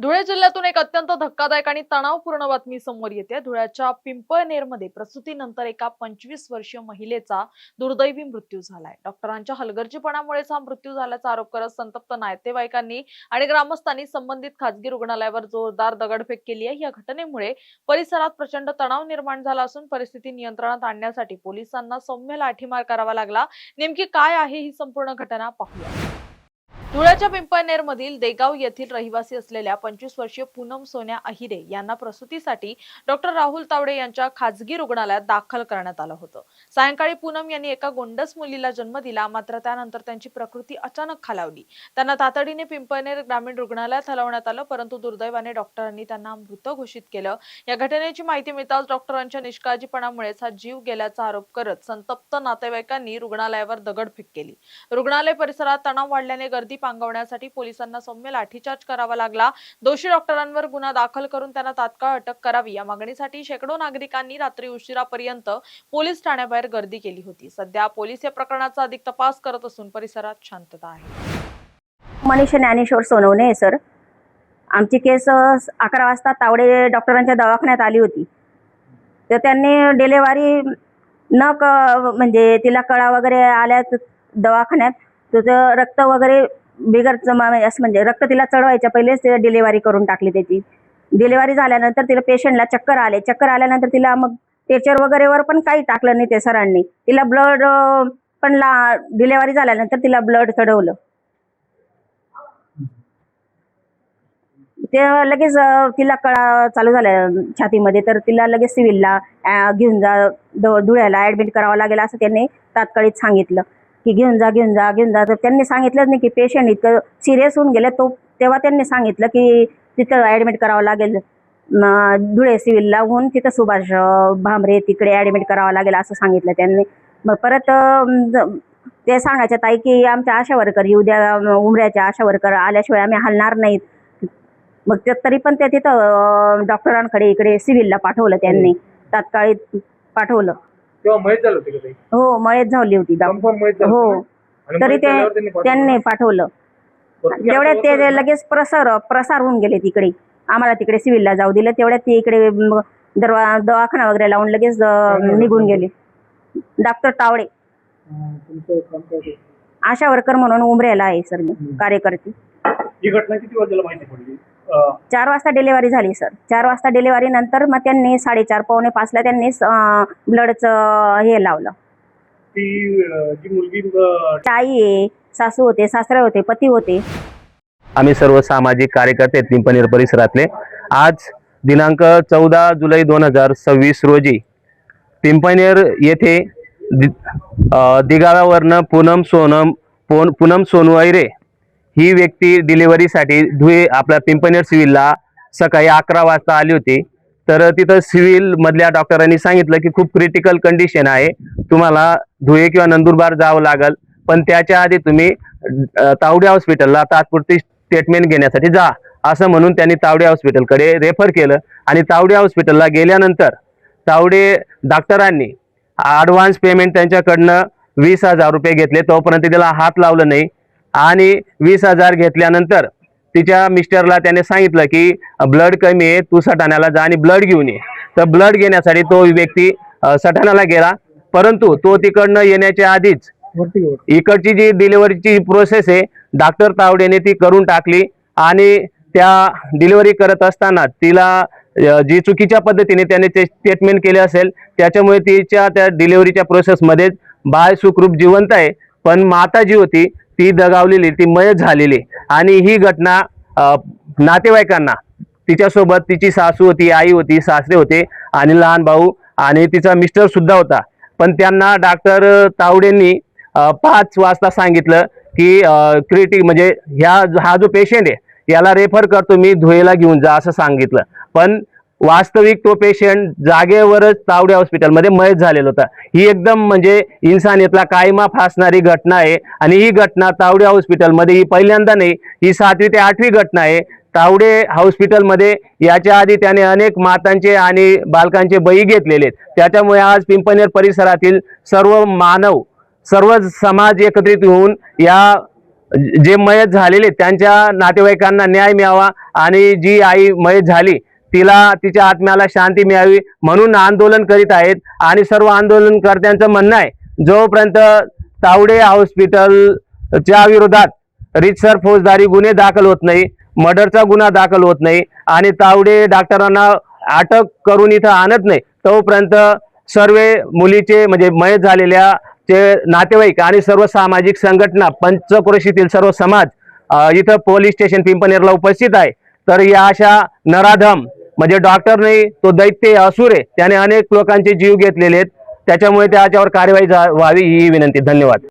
धुळे जिल्ह्यातून एक अत्यंत धक्कादायक आणि तणावपूर्ण बातमी समोर येते। धुळ्याच्या पिंपळनेरमध्ये प्रसूतीनंतर एका 25 वर्षीय महिलेचा दुर्दैवी मृत्यू झालाय। डॉक्टरांच्या हलगर्जीपणामुळेच हा मृत्यू झाल्याचा आरोप करत संतप्त नातेवाईकांनी आणि ग्रामस्थांनी संबंधित खासगी रुग्णालयावर जोरदार दगडफेक केली आहे। या घटनेमुळे परिसरात प्रचंड तणाव निर्माण झाला असून परिस्थिती नियंत्रणात आणण्यासाठी पोलिसांना सौम्य लाठीमार करावा लागला। नेमकी काय आहे ही संपूर्ण घटना पाहूया। धुळ्याच्या पिंपळनेरमधील देगाव येथील रहिवासी असलेल्या 25 वर्षीय पूनम सोन्या अहिरे यांना प्रसूतीसाठी डॉक्टर राहुल तावडे यांच्या खासगी रुग्णालयात दाखल करण्यात आलं होतं। सायंकाळी पूनम यांनी एका गोंडस मुलीला जन्म दिला, मात्र त्यानंतर त्यांची प्रकृती अचानक खालावली। त्यांना तातडीने पिंपळनेर ग्रामीण रुग्णालयात हलवण्यात आलं, परंतु दुर्दैवाने डॉक्टरांनी त्यांना मृत घोषित केलं। या घटनेची माहिती मिळताच डॉक्टरांच्या निष्काळजीपणामुळेच हा जीव गेल्याचा आरोप करत संतप्त नातेवाईकांनी रुग्णालयावर दगडफेक केली। रुग्णालय परिसरात तणाव वाढल्याने गर्दी पांगवण्यासाठी पोलिसांना सौम्य लाठीचार्ज करावा लागला। दोषी डॉक्टरांवर गुन्हा दाखल करून त्यांना तात्काळ अटक करावी या मागणीसाठी शेकडो नागरिकांनी रात्री उशिरापर्यंत पोलीस ठाण्याबाहेर गर्दी केली होती। सध्या पोलीस या प्रकरणाचा अधिक तपास करत असून परिसरात शांतता आहे। मनीषा ज्ञानेश्वर सोनवणे सर, आमची केस 11 वाजता तावडे डॉक्टरांच्या दवाखान्यात आली होती। तर त्यांनी डिलिव्हरी म्हणजे तिला कळा वगैरे आल्या दवाखान्यात, तर रक्त वगैरे बिगर असं म्हणजे रक्त तिला चढवायच्या पहिलेच ते डिलिव्हरी करून टाकली। त्याची डिलिव्हरी झाल्यानंतर तिला पेशंटला चक्कर आल्यानंतर तिला मग टेचर वगैरेवर पण काही टाकलं नाही ते सरांनी। तिला ब्लड पण डिलिव्हरी झाल्यानंतर तिला ब्लड चढवलं। ते लगेच तिला कळा चालू झाल्या छातीमध्ये, तर तिला लगेच सिव्हिलला घेऊन जा, धुळ्याला ॲडमिट करावं लागेल असं त्यांनी तात्काळिक सांगितलं की घेऊन जा। तर त्यांनी सांगितलंच नाही की पेशंट इतकं सिरियस होऊन गेले, तेव्हा त्यांनी सांगितलं की तिथं ॲडमिट करावं लागेल, धुळे सिव्हिलला होऊन तिथं सुभाष भामरे तिकडे ॲडमिट करावं लागेल असं सांगितलं त्यांनी। मग परत ते सांगायच्या ताई की आमच्या आशा वर्कर येऊ द्या, उमऱ्याच्या आशा वर्कर आल्याशिवाय आम्ही हलणार नाहीत। मग ते तरी पण ते तिथं डॉक्टरांकडे इकडे सिव्हिलला पाठवलं, त्यांनी तात्काळिक पाठवलं। तेव्हा मयत झालं होतं का ताई? हो, मयत झाली होती हो, तरी त्यांनी पाठवलं। तेवढ्यात ते लगेच प्रसार होऊन गेले तिकडे, आम्हाला तिकडे सिव्हिलला जाऊ दिलं। तेवढ्यात ते इकडे दवाखाना वगैरे लावून लगेच निघून गेले। डॉक्टर तावडे आशा वर्कर म्हणून उमऱ्याला आहे सर, मी कार्यकर्ती। ही घटना किती वाजता माहिती पडली? 4 वाजता डिलिव्हरी झाली सर। 4 वाजता डिलिव्हरी नंतर मग त्यांनी 4:30 पावणे 5ला त्यांनी ब्लडचं हे लावलं। जी मुलगी आई आहे, सासू होते, सासरे होते, पती होते। आम्ही सर्व सामाजिक कार्यकर्ते पिंपळनेर परिसरातले आज दिनांक 14 जुलै 2026 रोजी पिंपळनेर येथे दिगाव्यावरनं पूनम सोनू अहिरे ही व्यक्ती डिलिव्हरीसाठी धुळे आपल्या पिंपळनेर सिव्हिलला सकाळी 11 वाजता आली होती। तर तिथं सिव्हिल मधल्या डॉक्टरांनी सांगितलं की खूप क्रिटिकल कंडिशन आहे, तुम्हाला धुळे किंवा नंदुरबार जावं लागेल, पण त्याच्या आधी तुम्ही तावडे हॉस्पिटलला तात्पुरती ट्रीटमेंट घेण्यासाठी जा असं म्हणून त्यांनी तावडे हॉस्पिटलकडे रेफर केलं। आणि तावडे हॉस्पिटलला गेल्यानंतर तावडे डॉक्टरांनी ॲडव्हान्स पेमेंट त्यांच्याकडनं 20,000 रुपये घेतले, तोपर्यंत त्याला हात लावलं नाही। आणि 20,000 घेतल्यानंतर तिच्या मिस्टरला त्याने सांगितलं की ब्लड कमी आहे, तू सटाण्याला जा आणि ब्लड घेऊन ये। तर ब्लड घेण्यासाठी तो व्यक्ती सटाण्याला गेला, परंतु तो तिकडनं येण्याच्या आधीच इकडची जी डिलिव्हरीची प्रोसेस आहे डॉक्टर तावडेने ती करून टाकली। आणि त्या डिलिव्हरी करत असताना तिला जी चुकीच्या पद्धतीने त्याने ते स्टेटमेंट केले असेल, त्याच्यामुळे तिच्या त्या डिलिव्हरीच्या प्रोसेसमध्ये बाळ सुखरूप जिवंत आहे, पण माता जी होती ती दगावलेली, ती मयत झालेली। आणि ही घटना नातेवाईकांना, तिच्यासोबत तिची सासू होती, आई होती, सासरे होते आणि लहान भाऊ आणि तिचा मिस्टर सुद्धा होता, पण त्यांना डॉक्टर तावडेंनी 5 वाजता सांगितलं की म्हणजे हा जो पेशंट आहे याला रेफर करतो मी, धुळेला घेऊन जा असं सांगितलं। पण वास्तविक तो पेशंट जागेवरच तावडे हॉस्पिटलमध्ये मयत झालेला होता। ही एकदम म्हणजे इन्सानियतला कायमा फासणारी घटना आहे। आणि ही घटना तावडे हॉस्पिटलमध्ये ही पहिल्यांदा नाही, ही 7वी ते 8वी घटना आहे तावडे हॉस्पिटलमध्ये। याच्या आधी त्याने अनेक मातांचे आणि बालकांचे बळी घेतलेले आहेत। त्याच्यामुळे आज पिंपळनेर परिसरातील सर्व समाज एकत्रित होऊन या जे मयत झालेले त्यांच्या नातेवाईकांना न्याय मिळावा आणि जी आई मयत झाली तिला तिच्या आत्म्याला शांती मिळावी म्हणून आंदोलन करीत आहेत. आणि सर्व आंदोलनकर्त्यांचं म्हणणं आहे जोपर्यंत तावडे हॉस्पिटलच्या विरोधात रीतसर फौजदारी गुन्हे दाखल होत नाही, मर्डरचा गुन्हा दाखल होत नाही आणि तावडे डॉक्टरांना अटक करून इथं आणत नाही तोपर्यंत सर्व मुलीचे म्हणजे मयत झालेल्या चे नातेवाईक आणि सर्व सामाजिक संघटना पंचक्रोशीतील सर्व समाज इथं पोलीस स्टेशन पिंपनेरला उपस्थित आहे. तर या अशा नराधम म्हणजे डॉक्टर नाही तो दैत्य असुर आहे, त्याने अनेक लोकांचे जीव घेतलेले आहेत, त्याच्यामुळे त्याच्यावर कारवाई व्हावी ही विनंती. धन्यवाद.